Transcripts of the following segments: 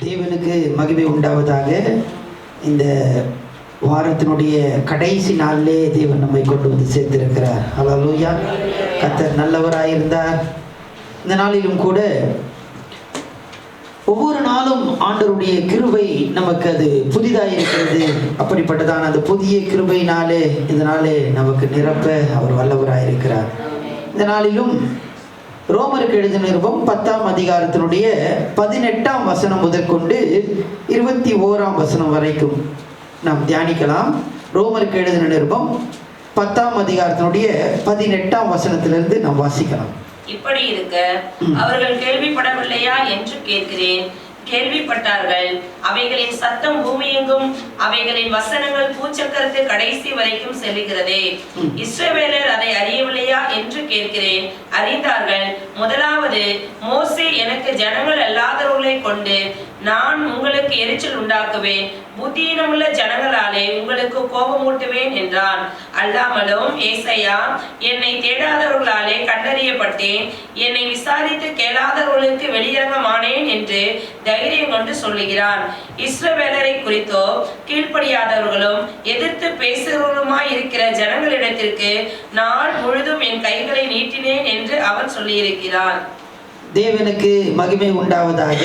தேவனுக்கு மகிமை உண்டாவதாக. இந்த வாரத்தினுடைய கடைசி நாளிலே தேவன் நம்மை கொண்டு வந்து சேர்த்திருக்கிறார். ஹல்லேலூயா. கர்த்தர் நல்லவராயிருந்தார். இந்த நாளிலும் கூட ஒவ்வொரு நாளும் ஆண்டவருடைய கிருபை நமக்கு அது புதிதாக இருக்கிறது. அப்படிப்பட்டதான அந்த புதிய கிருபையினாலே இந்த நாளே நமக்கு நிரப்ப அவர் வல்லவராயிருக்கிறார். இந்த நாளிலும் ரோமருக்கு எழுதின நிருபம் 10ஆம் அதிகாரத்தினுடைய 18ஆம் வசனம் முதற்கொண்டு 21ஆம் வசனம் வரைக்கும் நாம் தியானிக்கலாம். ரோமருக்கு எழுதின நிருபம் 10ஆம் அதிகாரத்தினுடைய 18ஆம் வசனத்திலிருந்து நாம் வாசிக்கலாம். இப்படி இருக்க அவர்கள் கேள்விப்படவில்லையா என்று கேட்கிறேன். கேள்விப்பட்டார்கள். அவைகளின் சத்தம் பூமியெங்கும், அவைகளின் வசனங்கள் பூச்சக்கரத்து கடைசி வரைக்கும் செல்லுகிறதே. இஸ்ரவேலர் அதை அறியவில்லையா என்று கேட்கிறேன். அறிந்தார்கள். முதலாவது மோசே, எனக்கு ஜனங்கள் அல்லாதவர்களை கொண்டு நான் உங்களுக்கு எரிச்சல் உண்டாக்குவேன், புத்தியினமுள்ள ஜனங்களாலே உங்களுக்கு கோபமூட்டுவேன் என்றான். அல்லாமலும் ஏசாயா, என்னை தேடாதவர்களாலே கண்டறியப்பட்டேன், என்னை விசாரித்து கேளாதவர்களுக்கு வெளியிறங்கமானேன் என்று தைரியம் கொண்டு சொல்லுகிறான். இஸ்ரவேலரை குறித்தோ கீழ்ப்படியாதவர்களும் எதிர்த்து பேசுகிறவர்களுமாய் இருக்கிற ஜனங்களிடத்திற்கு நாள் முழுதும் என் கைகளை நீட்டினேன் என்று அவன் சொல்லியிருக்கிறான். தேவனுக்கு மகிமை உண்டாவதாக.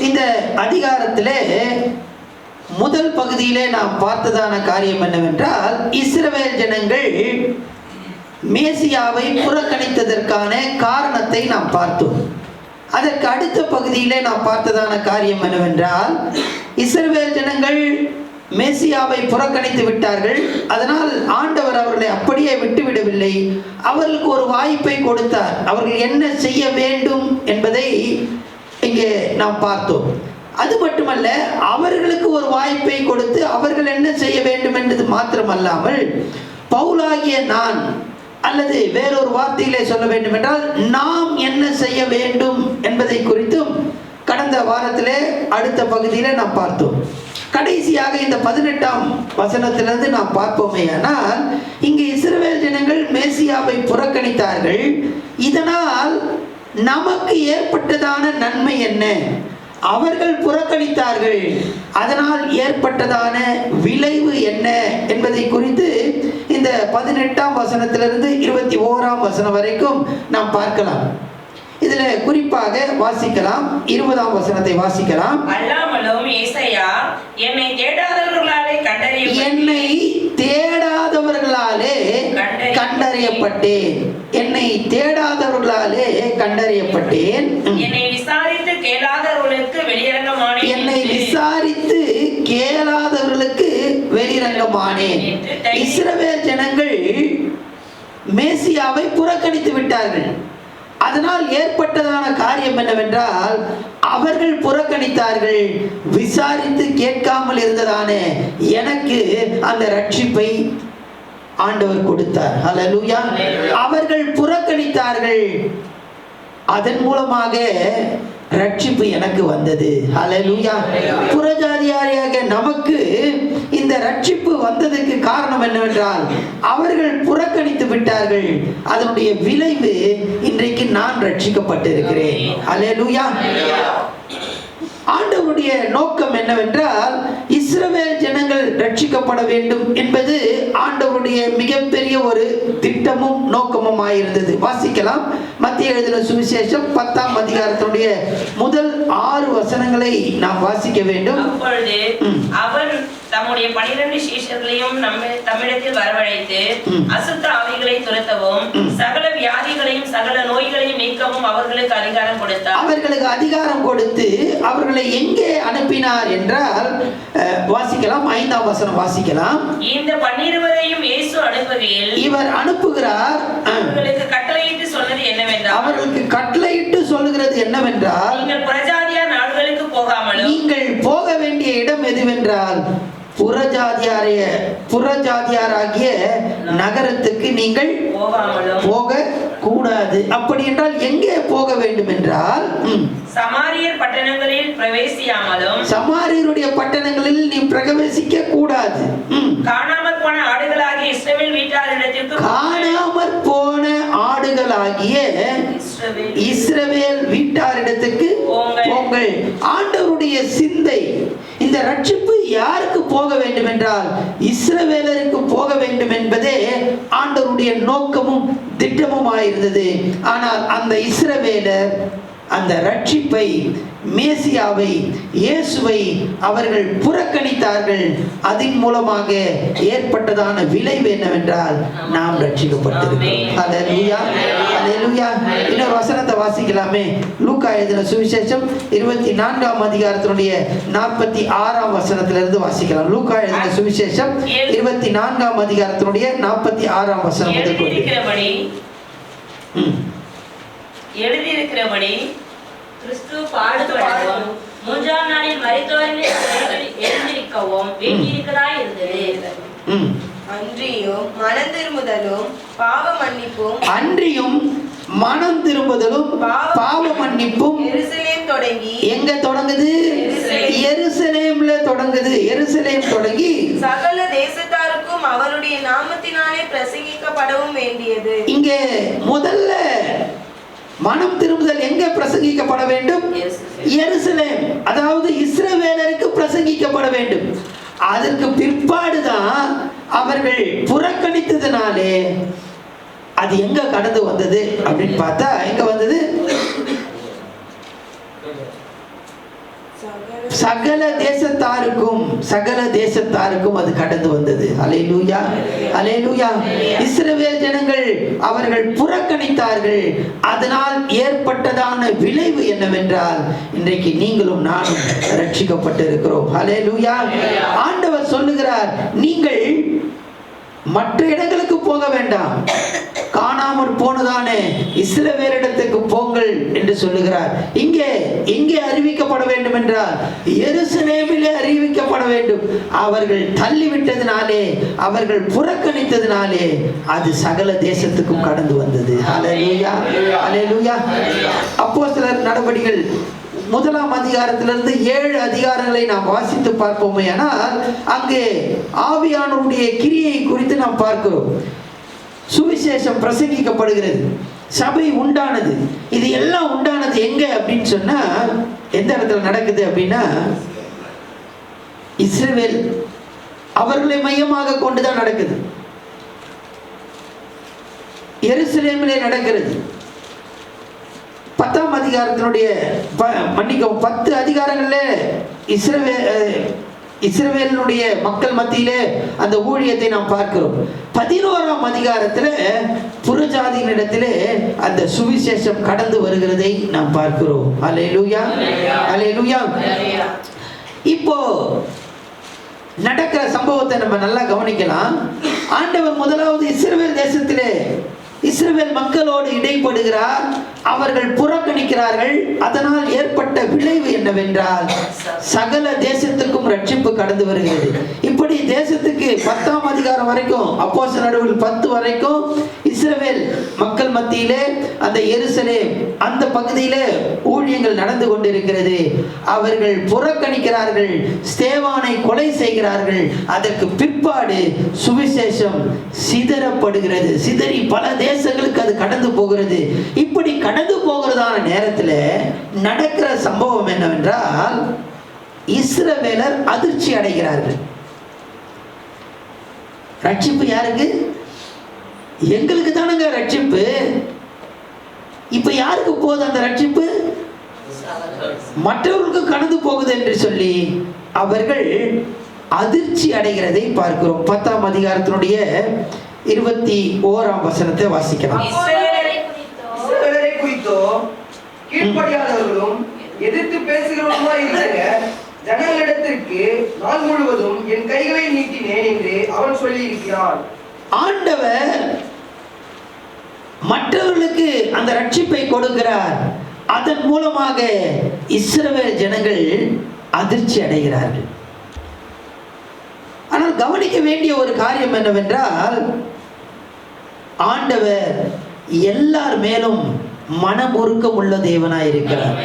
இந்த அதிகாரத்திலே முதல் பகுதியிலே நாம் பார்த்ததான காரியம் என்னவென்றால், இஸ்ரவேல் ஜனங்கள் மேசியாவை புறக்கணித்ததற்கான காரணத்தை நாம் பார்த்தோம். அதற்கு அடுத்த பகுதியிலே நாம் பார்த்ததான காரியம் என்னவென்றால், இஸ்ரவேல் ஜனங்கள் மேசியாவை புறக்கணித்து விட்டார்கள். அதனால் ஆண்டவர் அவர்களை அப்படியே விட்டுவிடவில்லை, அவர்களுக்கு ஒரு வாய்ப்பை கொடுத்தார். அவர்கள் என்ன செய்ய வேண்டும் என்பதை இங்கே நாம் பார்த்தோம். அது மட்டுமல்ல, அவர்களுக்கு ஒரு வாய்ப்பை கொடுத்து அவர்கள் என்ன செய்ய வேண்டும் என்பது மாத்திரமல்லாமல், பவுலாகிய நான், அல்லது வேறொரு வார்த்தையிலே சொல்ல வேண்டும் என்றால் நாம் என்ன செய்ய வேண்டும் என்பதை குறித்தும் கடந்த வாரத்திலே அடுத்த பகுதியில் நாம் பார்த்தோம். கடைசியாக இந்த 18ஆம் வசனத்திலிருந்து நாம் பார்ப்போமே. ஆனால் இங்கே இஸ்ரவேல் ஜனங்கள் மேசியாவை புறக்கணித்தார்கள். இதனால் நமக்கு ஏற்பட்டதான நன்மை என்ன? அவர்கள் புறக்கணித்தார்கள், அதனால் ஏற்பட்டதான விளைவு என்ன என்பதை குறித்து இந்த 18ஆம் வசனத்திலிருந்து 21ஆம் வசனம் வரைக்கும் நாம் பார்க்கலாம். இதுல குறிப்பாக வாசிக்கலாம். 20ஆம் வசனத்தை வாசிக்கலாம். அல்லாமலும் ஏசாயா, என்னை தேடாதவர்களாலே கண்டறியப்பட்டேன். என்னை தேடாதவர்களாலே கண்டறியப்பட்டேன். என்னை விசாரித்து கேளாதவர்களுக்கு வெளியிறங்கமானேன். என்னை விசாரித்து கேளாதவர்களுக்கு வெளியிறங்கமானேன். இஸ்ரவேல் ஜனங்கள் மேசியாவை புறக்கணித்து விட்டார்கள். அதனால் ஏற்பட்டதான காரியம் என்னவென்றால், அவர்கள் புறக்கணித்தார்கள். விசாரித்து கேட்காமல் இருந்ததான எனக்கு அந்த ரட்சிப்பை ஆண்டவர் கொடுத்தார். ஹல்லேலூயா. அவர்கள் புறக்கணித்தார்கள், அதன் மூலமாக ரட்சிப்பு எனக்கு வந்தது. ஹல்லேலூயா. புறஜாதியாரியாக நமக்கு இந்த ரட்சிப்பு வந்ததற்கு காரணம் என்னவென்றால், அவர்கள் புறக்கணித்து விட்டார்கள். அதனுடைய விளைவு இன்றைக்கு நான் ரட்சிக்கப்பட்டிருக்கிறேன். ஹல்லேலூயா. ஆண்டவருடைய நோக்கம் என்னவென்றால், இஸ்ரவேல் ஜனங்கள் ரட்சிக்கப்பட வேண்டும் என்பது ஆண்டவருடைய மிகப்பெரிய ஒரு திட்டமும் நோக்கமும் ஆயிருந்தது. வாசிக்கலாம். மத்திய எழுதின சுவிசேஷம் 10ஆம் அதிகாரத்தினுடைய முதல் 6 வசனங்களை நாம் வாசிக்க வேண்டும். அப்பொழுது அவன் தம்முடைய 12 சீஷர்களையும் தம்மிடத்தில் வரவழைத்து அசுத்த ஆவிகளை துரத்தவும் சகல வியாதிகளையும் சகல நோய்களையும் நீக்கவும் அவர்களுக்கு அதிகாரம் கொடுத்தார். அவர்களுக்கு அதிகாரம் கொடுத்து அவர்களை எங்கே அனுப்பினார் என்றால், வாசிக்கலாம். 5ஆம் வசனம் வாசிக்கலாம். இந்த 12 இயேசு அனுப்புகையில் இவர் அனுப்புகிறார். அவர்களுக்கு கட்டளையிட்டு சொன்னது என்னவென்றால், அவர்களுக்கு கட்டளையிட்டு சொல்லுகிறது என்னவென்றால், நீங்கள் புறஜாதியார் நாடுகளுக்கு போகாமலும், நீங்கள் போக வேண்டிய இடம் எதுவென்றால் புறஜாதியாராகிய நகரத்துக்கு நீங்கள் போக கூடாது. அப்படி என்றால் எங்கே போக வேண்டும் என்றால், சமாரியர் பட்டணங்களில் பிரவேசியாமலும், சமாரியருடைய பட்டணங்களில் நீ பிரவேசிக்க கூடாது. காணாமற் போன ஆடுகளாகிய இஸ்ரவேல் வீட்டாரிடத்திற்கு, காணாமற் போன ஆடுகளாகிய இஸ்ரவேல் வீட்டாரிடத்துக்கு போங்கள். பாருங்கள், ஆண்டவருடைய சிந்தை இந்த ரட்சிப்பு யாருக்கு போக வேண்டும் என்றால் இஸ்ரவேலருக்கு போக வேண்டும் என்பதே ஆண்டவருடைய நோக்கமும் திட்டமுமாயிருந்தது. ஆனால் அந்த இஸ்ரவேலர் அந்த ரட்சிப்பை, மேசியாவை, இயேசுவை அவர்கள் புறக்கணித்தார்கள். அதன் மூலமாக ஏற்பட்டதான விளைவு என்னவென்றால் நாம் ரட்சிக்கப்பட்டிருக்கிறோம். ஹல்லேலூயா, ஹல்லேலூயா. இன்னொரு வசனத்தை வாசிக்கலாமே. லூக்கா எழுதின சுவிசேஷம் 24ஆம் அதிகாரத்தினுடைய 46ஆம் வசனத்திலிருந்து வாசிக்கலாம். லூக்கா எழுதின சுவிசேஷம் 24ஆம் அதிகாரத்தினுடைய 46ஆம் வசனம் முதல் எழுதியிருக்கிறபடி கிறிஸ்து பாடுபடவும் மூன்றாம் நாளில் மரித்தோரிலே எழுந்திருக்கவும் வேண்டியிருக்கிறதாய் இருந்தது. அன்றியும் மனம் திரும்புதலும் பாவ மன்னிப்பும் பாவ மன்னிப்பும் எருசலேம் தொடங்கி எங்க தொடங்குது? எருசலேம்ல தொடங்குது. எருசலேம் தொடங்கி சகல தேசத்தாருக்கும் அவருடைய நாமத்தினாலே பிரசங்கிக்கப்படவும் வேண்டியது. இங்கே முதல்ல மனம் திரும்புதல் எங்கே பிரசங்கிக்கப்பட வேண்டும்? எருசலேம், அதாவது இஸ்ரவேலருக்கு பிரசங்கிக்கப்பட வேண்டும். அதற்கு பிற்பாடுதான் அவர்கள் புறக்கணித்ததினாலே அது எங்க கடந்து வந்தது அப்படின்னு பார்த்தா எங்க வந்தது? சகல தேசத்தாருக்கும் அது கடந்து வந்தது. அல்லேலூயா, அல்லேலூயா. இஸ்ரவேல் ஜனங்கள் அவர்கள் புறக்கணித்தார்கள். அதனால் ஏற்பட்டதான விளைவு என்னவென்றால் இன்றைக்கு நீங்களும் நானும் ரட்சிக்கப்பட்டிருக்கிறோம். அல்லேலூயா. ஆண்டவர் சொல்லுகிறார், நீங்கள் மற்ற இடங்களுக்கு போக வேண்டாம், காணாமற் போனதானே இஸ்ரவேலிடத்துக்கு போங்கள் என்று சொல்லுகிறார். இங்கே அறிவிக்கப்பட வேண்டும் என்றால் எருசலேமிலே அறிவிக்கப்பட வேண்டும். அவர்கள் தள்ளிவிட்டதினாலே, அவர்கள் புறக்கணித்ததினாலே அது சகல தேசத்துக்கும் கடந்து வந்தது. ஹல்லேலூயா, ஹல்லேலூயா. அப்போஸ்தலர் நடபடிகள் 1ஆம் அதிகாரத்திலிருந்து 7 அதிகாரங்களை நாம் வாசித்து பார்ப்போமே. ஆனால் அங்கே ஆவியானவருடைய கிரியை குறித்து நாம் பார்க்கிறோம். சுவிசேஷம் பிரசங்கிக்கப்படுகிறது, சபை உண்டானது. இது எல்லாம் உண்டானது எங்க அப்படின்னு சொன்னா எந்த இடத்துல நடக்குது அப்படின்னா இஸ்ரவேல் அவர்களை மையமாக கொண்டுதான் நடக்குது. எருசலேமிலே நடக்கிறது. 10ஆம் அதிகாரத்தினுடைய 10 அதிகாரங்கள்ல இஸ்ரவேலுடைய மக்கள் மத்தியிலே அந்த ஊழியத்தை நாம் பார்க்கிறோம். 11ஆம் அதிகாரத்தில் புறஜாதியினிடத்திலே அந்த சுவிசேஷம் கடந்து வருகிறதை நாம் பார்க்கிறோம். அல்லேலூயா, அல்லேலூயா. இப்போ நடக்கிற சம்பவத்தை நம்ம நல்லா கவனிக்கலாம். ஆண்டவர் முதலாவது இஸ்ரவேல் தேசத்திலே இஸ்ரவேல் மக்களோடு இடைப்படுகிறார். அவர்கள் புறக்கணிக்கிறார்கள். அதனால் ஏற்பட்ட விளைவு என்னவென்றால் சகல தேசத்துக்கும் ரட்சிப்பு கடந்து வருகிறது. இப்படி தேசத்துக்கு 10ஆம் அதிகாரம் வரைக்கும், அப்போஸ்தலர் நடவடிக்கைகள் 10 வரைக்கும் இஸ்ரவேல் மக்கள் மத்தியிலே அந்த எருசலேம் அந்த பகுதியிலே ஊழியங்கள் நடந்து கொண்டிருக்கிறது. அவர்கள் புறக்கணிக்கிறார்கள், ஸ்தேவானை கொலை செய்கிறார்கள். அதற்கு பிற்பாடு சுவிசேஷம் சிதறப்படுகிறது. சிதறி பல தேசங்களுக்கு அது கடந்து போகிறது. இப்படி கடந்து போகிறதான நேரத்தில் நடக்கிற சம்பவம் என்னவென்றால் இஸ்ரவேலர் அதிர்ச்சி அடைகிறார்கள். ரட்சிப்பு யாருக்கு? எங்களுக்கு தானுங்க ரட்சிப்பு. இப்ப யாருக்கு போகுது அந்த ரட்சிப்பு? மற்றவர்களுக்கு கடந்து போகுது என்று சொல்லி அவர்கள் அதிர்ச்சி அடைகிறதை பார்க்கிறோம். 10ஆம் அதிகாரத்தினுடைய 21ஆம் வசனத்தை வாசிக்கலாம். இஸ்ரவேலை குறித்தோ கீழ்ப்படியாதவர்களும் எதிர்த்து பேசுகிறவர்களுமா இருக்கிற ஜனங்களிடத்திற்கு நாள் முழுவதும் என் கைகளை நீட்டினேன் என்று அவன் சொல்லி இருக்கிறான். ஆண்டவர் மற்றவர்களுக்கு அந்த ரட்சிப்பை கொடுக்கிறார். அதன் மூலமாக இஸ்ரவேல் ஜனங்கள் அதிர்ச்சி அடைகிறார்கள். ஆனால் கவனிக்க வேண்டிய ஒரு காரியம் என்னவென்றால் ஆண்டவர் எல்லார் மேலும் மனமுருக்கம் உள்ள தேவனாய் இருக்கிறார்.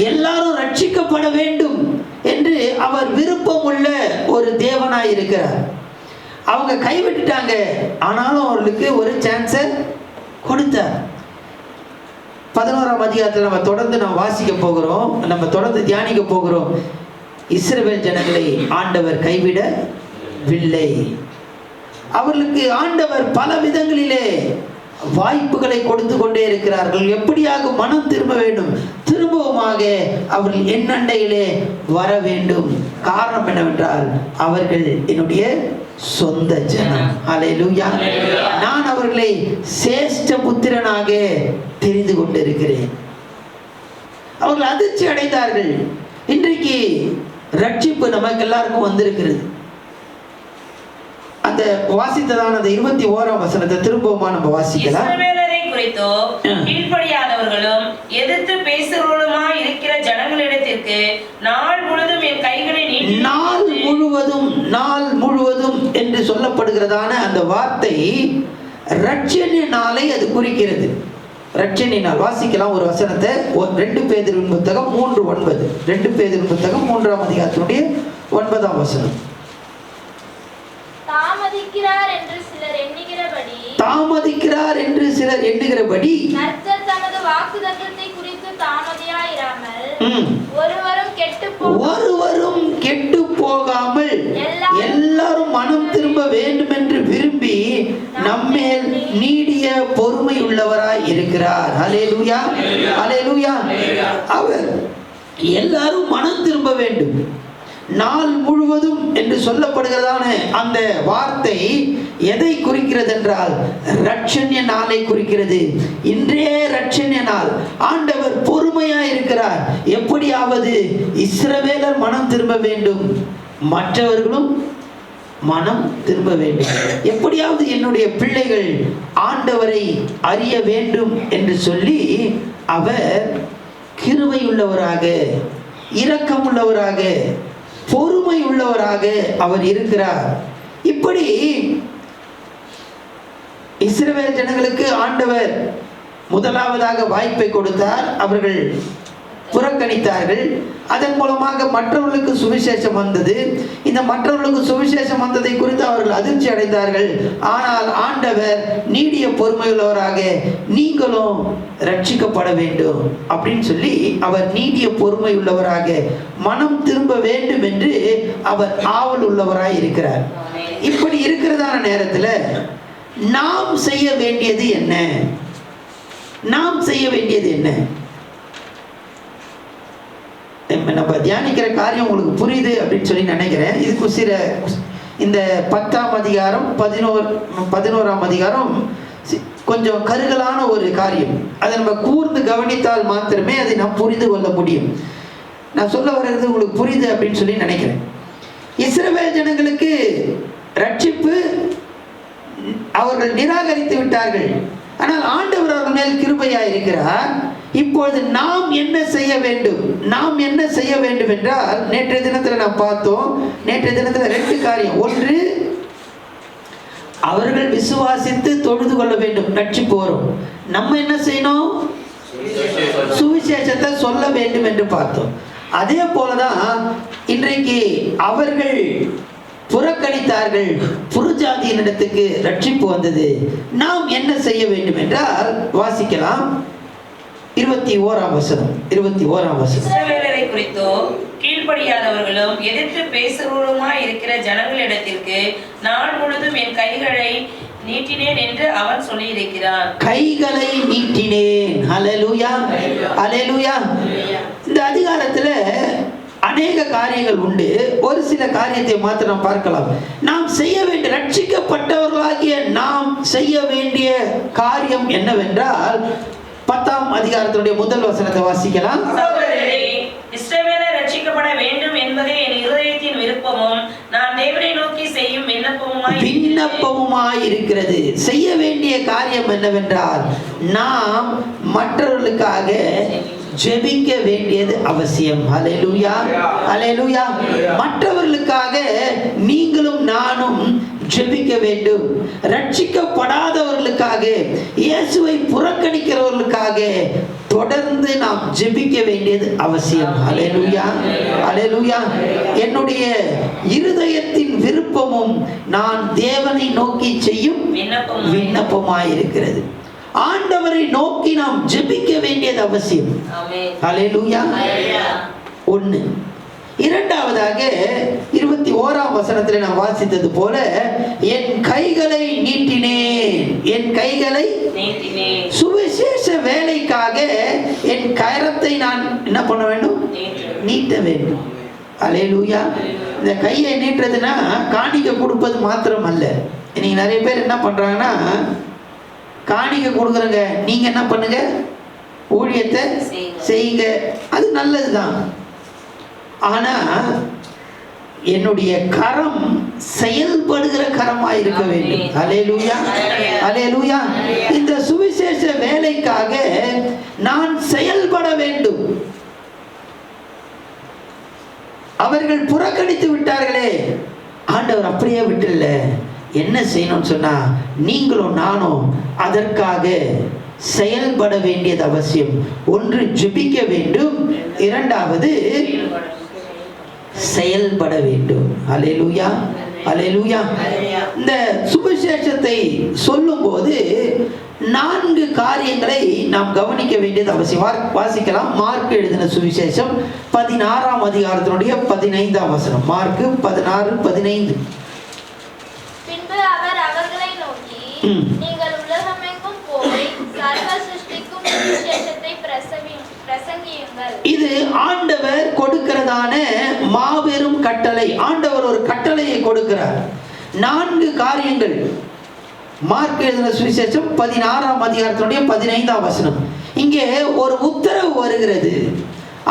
எல்லாரும் ரட்சிக்கப்பட வேண்டும் என்று அவர் விருப்பம் உள்ள ஒரு தேவனாய் இருக்கிறார். அவங்க கைவிட்டுட்டாங்க, ஆனாலும் அவர்களுக்கு ஒரு சான்ஸை கொடுத்தார். 11ஆம் அதிகாரத்தில் நம்ம தொடர்ந்து வாசிக்க போகிறோம், நம்ம தொடர்ந்து தியானிக்க போகிறோம். இஸ்ரவேல் ஜனங்களை ஆண்டவர் கைவிடவில்லை. அவர்களுக்கு ஆண்டவர் பல விதங்களிலே வாய்ப்புகளை கொடுத்து கொண்டே இருக்கிறார்கள். எப்படியாக மனம் திரும்ப வேண்டும், திரும்பவுமாக அவர்கள் என்னண்டையிலே வர வேண்டும். காரணம் என்னவென்றால் அவர்கள் என்னுடைய சொந்த ஜனம். அல்லேலூயா. நான் அவர்களை சேஷ்ட புத்திரனாக தெரிந்து கொண்டிருக்கிறேன். அவர்கள் அதிர்ச்சி அடைந்தார்கள். இன்றைக்கு ரட்சிப்பு நமக்கு எல்லாருக்கும் வந்திருக்கிறது. அந்த வாசித்ததான அந்த 21ஆம் வசனத்தை திரும்பவுமா நம்ம வாசிக்கலாம். இஸ்ரவேலரை குறித்தோ கீழ்ப்படியாதவர்களும் எதிர்த்து பேசுகிறவர்களுமாய் இருக்கிற ஜனங்களிடத்திற்கு நாள் முழுவதும் என் கைகளை நீட்டி, நாள் முழுவதும் என்று சொல்லப்படுகிறதான அந்த வார்த்தை ரட்சணிய நாளை அது குறிக்கிறது. ரட்சணிய நாள் வாசிக்கலாம் ஒரு வசனத்தை. 2 பேதுருவின் புத்தகம் 3:9. 2 பேதுருவின் புத்தகம் 3ஆம் அதிகாரத்தினுடைய 9ஆம் வசனம். தாமதிக்கிறார் என்று சிலர் எண்ணுகிறபடி கர்த்தர் தமது வாக்குத்தத்தத்தை குறித்து தாமதியாயிராமல் ஒருவரும் கெட்டு போகாமல் எல்லாரும் மனம் திரும்ப வேண்டும் என்று விரும்பி நம்மேல் நீடிய பொறுமை உள்ளவராய் இருக்கிறார். அல்லேலூயா, அல்லேலூயா. அவர் எல்லாரும் மனம் திரும்ப வேண்டும். நாள் முழுவதும் என்று சொல்லப்படுகிறதான அந்த வார்த்தை எதை குறிக்கிறது என்றால் ரட்சணிய நாளை குறிக்கிறது. இன்றைய ரட்சணிய நாள். ஆண்டவர் பொறுமையா இருக்கிறார். எப்படியாவது இஸ்ரவேலர் மனம் திரும்ப வேண்டும், மற்றவர்களும் மனம் திரும்ப வேண்டும். எப்படியாவது என்னுடைய பிள்ளைகள் ஆண்டவரை அறிய வேண்டும் என்று சொல்லி அவர் கிருபை உள்ளவராக, இரக்கம் உள்ளவராக, பொறுமை உள்ளவராக அவர் இருக்கிறார். இப்படி இஸ்ரவேல் ஜனங்களுக்கு ஆண்டவர் முதலாவதாக வாய்ப்பை கொடுத்தார். அவர்கள் புறக்கணித்தார்கள். அதன் மூலமாக மற்றவர்களுக்கு சுவிசேஷம் வந்தது. இந்த மற்றவர்களுக்கு சுவிசேஷம் வந்ததை குறித்து அவர்கள் அதிர்ச்சி அடைந்தார்கள். ஆனால் ஆண்டவர் நீடிய பொறுமையுள்ளவராக நீங்களும் ரட்சிக்கப்பட வேண்டும் அப்படின்னு சொல்லி அவர் நீடிய பொறுமை உள்ளவராக மனம் திரும்ப வேண்டும் என்று அவர் ஆவல் உள்ளவராய் இருக்கிறார். இப்படி இருக்கிறதான நேரத்தில் நாம் செய்ய வேண்டியது என்ன? நாம் செய்ய வேண்டியது என்ன? நம்ம தியானிக்கிற காரியம் உங்களுக்கு புரியுது அப்படின்னு சொல்லி நினைக்கிறேன். இதுக்கு சில இந்த 10ஆம் அதிகாரம் 11ஆம் அதிகாரம் கொஞ்சம் கருகலான ஒரு காரியம். அதை நம்ம கூர்ந்து கவனித்தால் மாத்திரமே அதை நாம் புரிந்து கொள்ள முடியும். நான் சொல்ல வர்றது உங்களுக்கு புரியுது அப்படின்னு சொல்லி நினைக்கிறேன். இஸ்ரவேல் ஜனங்களுக்கு ரட்சிப்பு அவர்கள் நிராகரித்து விட்டார்கள். ஆனால் ஆண்டவர் அவர்கள் மேல் கிருபையாய் இருக்கிறார். இப்பொழுது நாம் என்ன செய்ய வேண்டும்? நாம் என்ன செய்ய வேண்டும் என்றால் நேற்றைய தினத்தில் நாம் பார்த்தோம். நேற்றைய தினத்தில் 2 காரியம். ஒன்று, அவர்கள் விசுவாசித்து தொழுது கொள்ள வேண்டும், ரட்சிப்பு வரும். நம்ம என்ன செய்யணும்? சுவிசேஷத்தை சொல்ல வேண்டும் என்று பார்த்தோம். அதே போலதான் இன்றைக்கு அவர்கள் புறக்கணித்தார்கள், புறஜாதியினிடத்துக்கு ரட்சிப்பு வந்தது. நாம் என்ன செய்ய வேண்டும் என்றால் வாசிக்கலாம் 21ஆம் வசனம். 21ஆம் வசனம். இஸ்ரவேலரை குறித்தோ கீழ்ப்படியாதவர்களும் எதிர்த்து பேசுகிறவருமாய் இருக்கிற ஜனங்களிடத்திற்கு நாள் முழுதும் என் கைகளை நீட்டினேன் என்று அவன் சொல்லி இருக்கிறான். கைகளை நீட்டினேன். அல்லேலூயா, அல்லேலூயா. இந்த அதிகாரத்துல அநேக காரியங்கள் உண்டு. ஒரு சில காரியத்தை மாத்திரம் நாம் பார்க்கலாம். நாம் செய்ய வேண்டிய, ரட்சிக்கப்பட்டவர்களாகிய நாம் செய்ய வேண்டிய காரியம் என்னவென்றால் 10ஆம் அதிகாரத்தினுடைய முதல் வசனத்தை வாசிக்கலாம். இஸ்ரவேலர் ரட்சிக்கப்பட வேண்டும் என்பதே என் இருதயத்தின் விருப்பமும் நான் தேவனை நோக்கி செய்யும் விண்ணப்பமுமாய் இருக்கிறது. செய்ய வேண்டிய காரியம் என்னவென்றால் நாம் மற்றவர்களுக்காக ஜெபிக்க வேண்டியது அவசியம். அல்லேலூயா, அல்லேலூயா. மற்றவர்களுக்காக நீங்களும் நானும் ஜெபிக்க வேண்டும். ரட்சிக்கப்படாதவர்களுக்காக, இயேசுவை புறக்கணிக்கிறவர்களுக்காக தொடர்ந்து நாம் ஜெபிக்க வேண்டியது அவசியம். அல்லேலூயா, அல்லேலூயா. என்னுடைய இருதயத்தின் விருப்பமும் நான் தேவனை நோக்கி செய்யும் விண்ணப்பமாயிருக்கிறது. ஆண்டவரை நோக்கி நாம் ஜெபிக்க வேண்டியது அவசியம். ஆமென். ஹல்லேலூயா. ஒன்று. இரண்டாவதாக 21ஆம் வசனத்தில் நான் வாசித்தது போல, என் கைகளை நீட்டினேன், என் கைகளை நீட்டினேன். சுவிசேஷ வேலைக்காக என் கரத்தை நான் என்ன பண்ண வேண்டும்? நீட்ட வேண்டும். ஹல்லேலூயா. இந்த கையை நீட்டுறதுன்னா காணிக்கை கொடுப்பது மாத்திரம் அல்ல. இன்னைக்கு நிறைய பேர் என்ன பண்றாங்கன்னா, காணிக்கை கொடுக்குறங்க, நீங்க என்ன பண்ணுங்க, ஊழியத்தை செய்யுங்க, அது நல்லதுதான். ஆனா என்னுடைய கரம் செயல்படுகிற கரமாய் இருக்க வேண்டும். ஹல்லேலூயா, ஹல்லேலூயா. இந்த சுவிசேஷ வேலைக்காக நான் செயல்பட வேண்டும். அவர்கள் புறக்கணித்து விட்டார்களே, ஆண்டவர் அப்படியே விட்டுல. என்ன செய்யணும்னு சொன்னா, நீங்களும் நானும் அதற்காக செயல்பட வேண்டியது அவசியம். ஒன்று ஜெபிக்க வேண்டும், இரண்டாவது செயல்பட வேண்டும். ஹல்லேலூயா, ஹல்லேலூயா. இந்த சுவிசேஷத்தை சொல்லும்போது 4 காரியங்களை நாம் கவனிக்க வேண்டியது அவசியம். வாசிக்கலாம். மார்க் எழுதின சுவிசேஷம் 16ஆம் அதிகாரத்தினுடைய 15ஆம் வசனம். மார்க் 16:15. பின்பு அவர் அவர்களை நோக்கி, நீங்கள் உலகமெங்கும் போய் சர்வ சிருஷ்டிக்கும் சுவிசேஷத்தை பிரசங்கியுங்கள். இது ஆண்டவர் கொடுக்கிறதான மாபெரும் கட்டளை. ஆண்டவர் ஒரு கட்டளையை கொடுக்கிறார். 4 காரியங்கள். மார்க் எழுதின சுவிசேஷம் 16ஆம் அதிகாரத்தினுடைய 15ஆம் வசனம். இங்கே ஒரு உத்தரவு வருகிறது.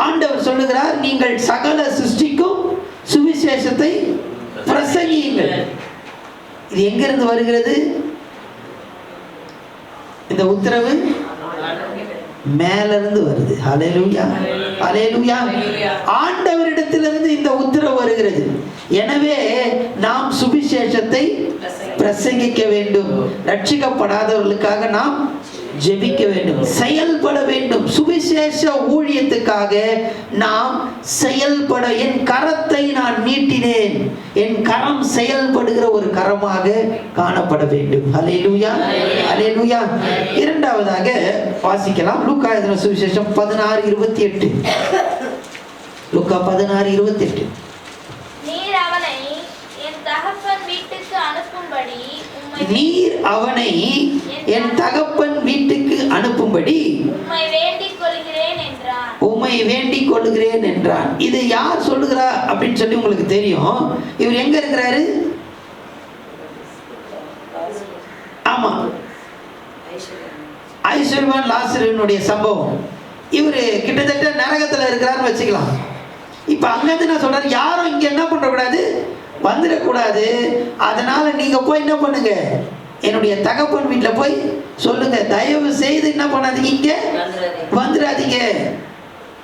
ஆண்டவர் சொல்லுகிறார், நீங்கள் சகல சிருஷ்டிக்கும் சுவிசேஷத்தை பிரசங்கியுங்கள். இது எங்கிருந்து வருகிறது? இந்த உத்தரவு மேலிருந்து வருது. ஹல்லேலூயா, ஹல்லேலூயா. ஆண்டவரிடத்திலிருந்து இந்த உத்தரவு வருகிறது. எனவே நாம் சுவிசேஷத்தை பிரசங்கிக்க வேண்டும். ரட்சிக்கப்படாதவர்களுக்காக நாம் ஜெபிக்க வேண்டும், செயல்பட வேண்டும். சுவிசேஷ ஊழியத்துக்காக நாம் செயல்பட. என் கரத்தை நான் நீட்டினேன், என் கரம் செயல்படுகிற ஒரு கரமாக காணப்பட வேண்டும். ஹல்லேலூயா, ஹல்லேலூயா. இரண்டாவதாக வாசிக்கலாம். லூக்கா எழுதின சுவிசேஷம் 16:28. லூக்கா 16:28. நீர் அவனை என் தகப்பன் வீட்டுக்கு அனுப்பும்படி உம்மை வேண்டிக் கொள்கிறேன் என்றான். உம்மை வேண்டிக் கொள்கிறேன் என்றான். இது யார் சொல்லுகிறா அப்படின்னு சொல்லி உங்களுக்கு தெரியும். இவர் எங்க இருக்கிறாரு? ஆமா, ஐஸ்வர்யவான் லாசருவினுடைய சம்பவம். இவரு கிட்டத்தட்ட நரகத்துல இருக்கிறாருன்னு வச்சுக்கலாம். இப்ப அங்கிருந்து நான் சொல்றேன், யாரும் இங்க என்ன பண்ணக்கூடாது, வந்துடக்கூடாது. அதனால நீங்க போய் என்ன பண்ணுங்க, என்னுடைய தகப்பன் வீட்டுல போய் சொல்லுங்க, தயவு செய்து என்ன பண்ணாதீங்க, இங்க வந்துடாதீங்க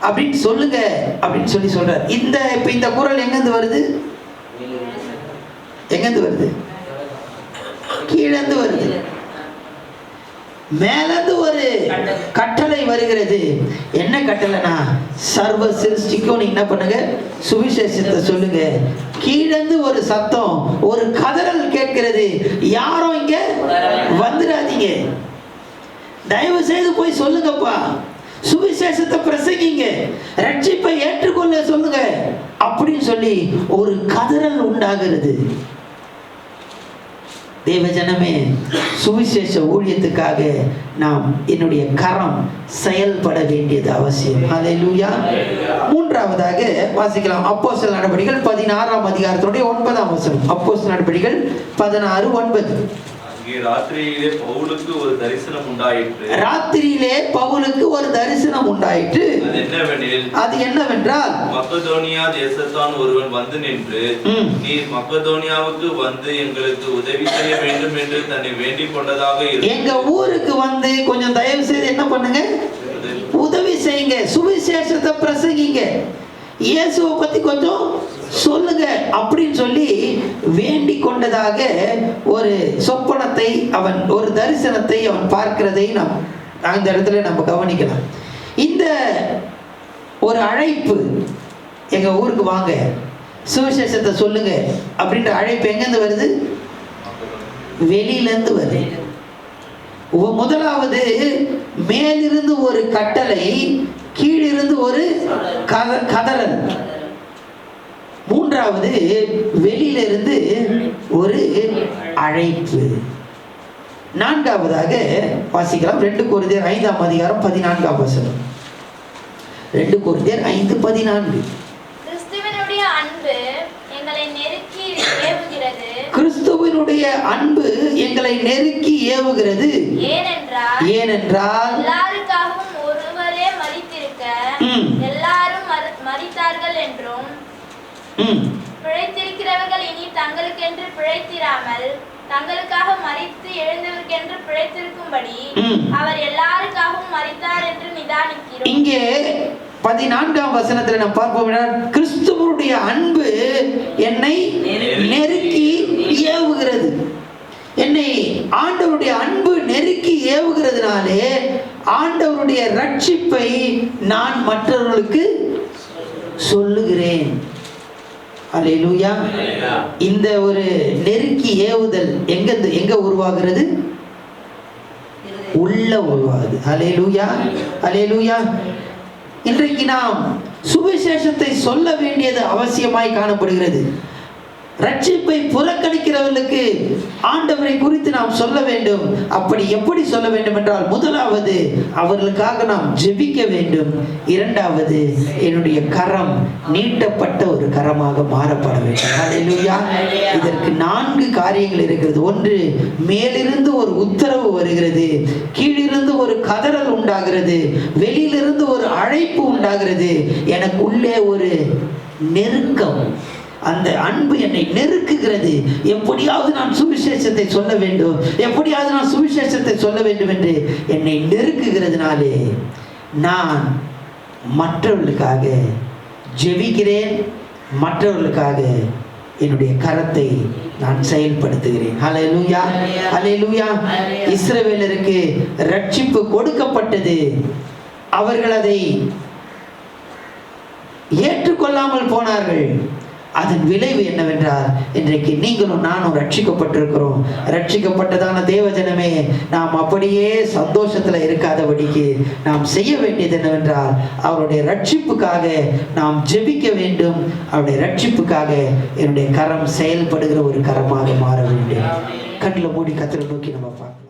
அப்படின்னு சொல்லுங்க அப்படின்னு சொல்லி சொல்றாரு. இப்ப இந்த குரல் எங்கிருந்து வருது? எங்கிருந்து வருது? கீழேந்து வருது. மேலிருந்து ஒரு கட்டளை வருகிறது. என்ன கட்டளைனா, சர்வ சிருஷ்டிக்கும் நீங்க என்ன பண்ணுங்க, சுவிசேஷத்தை சொல்லுங்க. கீழேந்து ஒரு சத்தம், ஒரு கதறல் கேட்கிறது, யாரும் இங்க வந்துடாதீங்க, தயவு செய்து போய் சொல்லுங்கப்பா, சுவிசேஷத்தை பிரசங்கிங்க, ரட்சிப்பை ஏற்றுக்கொள்ள சொல்லுங்க அப்படின்னு சொல்லி ஒரு கதறல் உண்டாகிறது. தேவஜனமே, சுவிசேஷ ஊழியத்துக்காக நாம் என்னுடைய கரம் செயல்பட வேண்டியது அவசியம். ஹல்லேலூயா. மூன்றாவதாக வாசிக்கலாம். அப்போஸ்தலர் நடபடிகள் 16ஆம் அதிகாரத்தினுடைய 9ஆம் வசனம். அப்போஸ்தலர் நடபடிகள் 16:9. ராத்திரியிலே பவுலுக்கு ஒரு தரிசனம் உண்டாயிற்று. ராத்திரியிலே பவுலுக்கு ஒரு தரிசனம் உண்டாயிற்று. அது என்னவென்றால், மக்கதோனியா தேசத்தான் ஒருவன் வந்து நின்று, நீ மக்கதோனியாவுக்கு வந்து எங்களுக்கு உதவி செய்ய வேண்டும் என்று தன்னை வேண்டிக் கொண்டதாக இருக்கு. எங்க ஊருக்கு வந்து கொஞ்சம் தயவு செய்து என்ன பண்ணுங்க, உதவி செய்யுங்க, சுவிசேஷத்தை பிரசங்கிங்க, இயேசுவை பத்தி கொஞ்சம் சொல்லுங்க அப்படின்னு சொல்லி வேண்டிக் கொண்டதாக ஒரு சொப்பனத்தை அவன், ஒரு தரிசனத்தை அவன் பார்க்கிறதை நாம் அந்த இடத்துல நம்ம கவனிக்கலாம். இந்த ஒரு அழைப்பு, எங்க ஊருக்கு வாங்க, சுவிசேஷத்தை சொல்லுங்க அப்படின்ற அழைப்பு எங்கிருந்து வருது? வெளியிலேருந்து வருது. முதலாவது மேலிருந்து ஒரு கட்டளை, கீழிருந்து ஒரு கதறல். மூன்றாவது வெளியிலிருந்து ஒரு அழைப்பு. நான்காவதாக வாசிக்கலாம் 2 கொரிந்தியர் 5ஆம் அதிகாரம் 14ஆம் வசனம். 2 கொரிந்தியர் 5:14. கிறிஸ்துவினுடைய அன்பு எங்களை நெருக்கி ஏவுகிறது. கிறிஸ்துவினுடைய அன்பு எங்களை நெருக்கி ஏவுகிறது. ஏனென்றால் எல்லாருக்காகவும் ஒருவரே மரித்திருக்க எல்லாரும் மரித்தார்கள் என்றும் பிழைத்திருக்கிறவர்கள் இனி தங்களுக்கென்று பிழைத்திராமல் தங்களுக்காக மரித்து எழுந்தவர்க்கென்று பிழைத்திருக்கும்படி அவர் எல்லாருக்காகவும் மரித்தார் என்று நிதானிக்கிறோம். இங்கே 14ஆம் வசனத்தில் நாம் பார்ப்போம், கிறிஸ்துவனுடைய அன்பு என்னை நெருக்கி ஏவுகிறது. என்னை ஆண்டவருடைய அன்பு நெருக்கி ஏவுகிறதுனாலே ஆண்டவருடைய ரட்சிப்பை நான் மற்றவர்களுக்கு சொல்லுகிறேன். அல்லேலூயா. இந்த ஒரு நெருக்கி ஏவுதல் எங்க உருவாகிறது? உள்ள உருவாகுது. அல்லேலூயா, அல்லேலூயா. இன்றைக்கு நாம் சுவிசேஷத்தை சொல்ல வேண்டியது அவசியமாய் காணப்படுகிறது. ரட்சிப்பை புறக்கணிக்கிறவர்களுக்கு ஆண்டவரை குறித்து நாம் சொல்ல வேண்டும். அப்படி எப்படி சொல்ல வேண்டும் என்றால், முதலாவது அவர்களுக்காக நாம் ஜெபிக்க வேண்டும். இரண்டாவது என்னுடைய கரம் நீட்டப்பட்ட ஒரு கரமாக மாறப்பட வேண்டும். அல்லேலூயா. இதற்கு 4 காரியங்கள் இருக்கிறது. ஒன்று, மேலிருந்து ஒரு உத்தரவு வருகிறது, கீழிருந்து ஒரு கதறல் உண்டாகிறது, வெளியிலிருந்து ஒரு அழைப்பு உண்டாகிறது, எனக்கு உள்ளே ஒரு நெருக்கம். அந்த அன்பு என்னை நெருக்குகிறது. எப்படியாவது நான் சுவிசேஷத்தை சொல்ல வேண்டும், எப்படியாவது நான் சுவிசேஷத்தை சொல்ல வேண்டும் என்று என்னை நெருக்குகிறதுனாலே நான் மற்றவர்களுக்காக ஜெபிக்கிறேன், மற்றவர்களுக்காக என்னுடைய கரத்தை நான் செயல்படுத்துகிறேன். ஹல்லேலூயா, ஹல்லேலூயா. இஸ்ரவேலருக்கு ரட்சிப்பு கொடுக்கப்பட்டது. அவர்கள் அதை ஏற்றுக்கொள்ளாமல் போனார்கள். அதன் விளைவு என்னவென்றால், இன்றைக்கு நீங்களும் நானும் ரட்சிக்கப்பட்டிருக்கிறோம். ரட்சிக்கப்பட்டதான தேவஜனமே, நாம் அப்படியே சந்தோஷத்துல இருக்காதபடிக்கு நாம் செய்ய வேண்டியது என்னவென்றால், அவருடைய ரட்சிப்புக்காக நாம் ஜெபிக்க வேண்டும். அவருடைய ரட்சிப்புக்காக என்னுடைய கரம் செயல்படுகிற ஒரு கரமாக மாற வேண்டும். கண்ணில் மூடி கர்த்தரை நோக்கி நம்ம பார்க்கலாம்.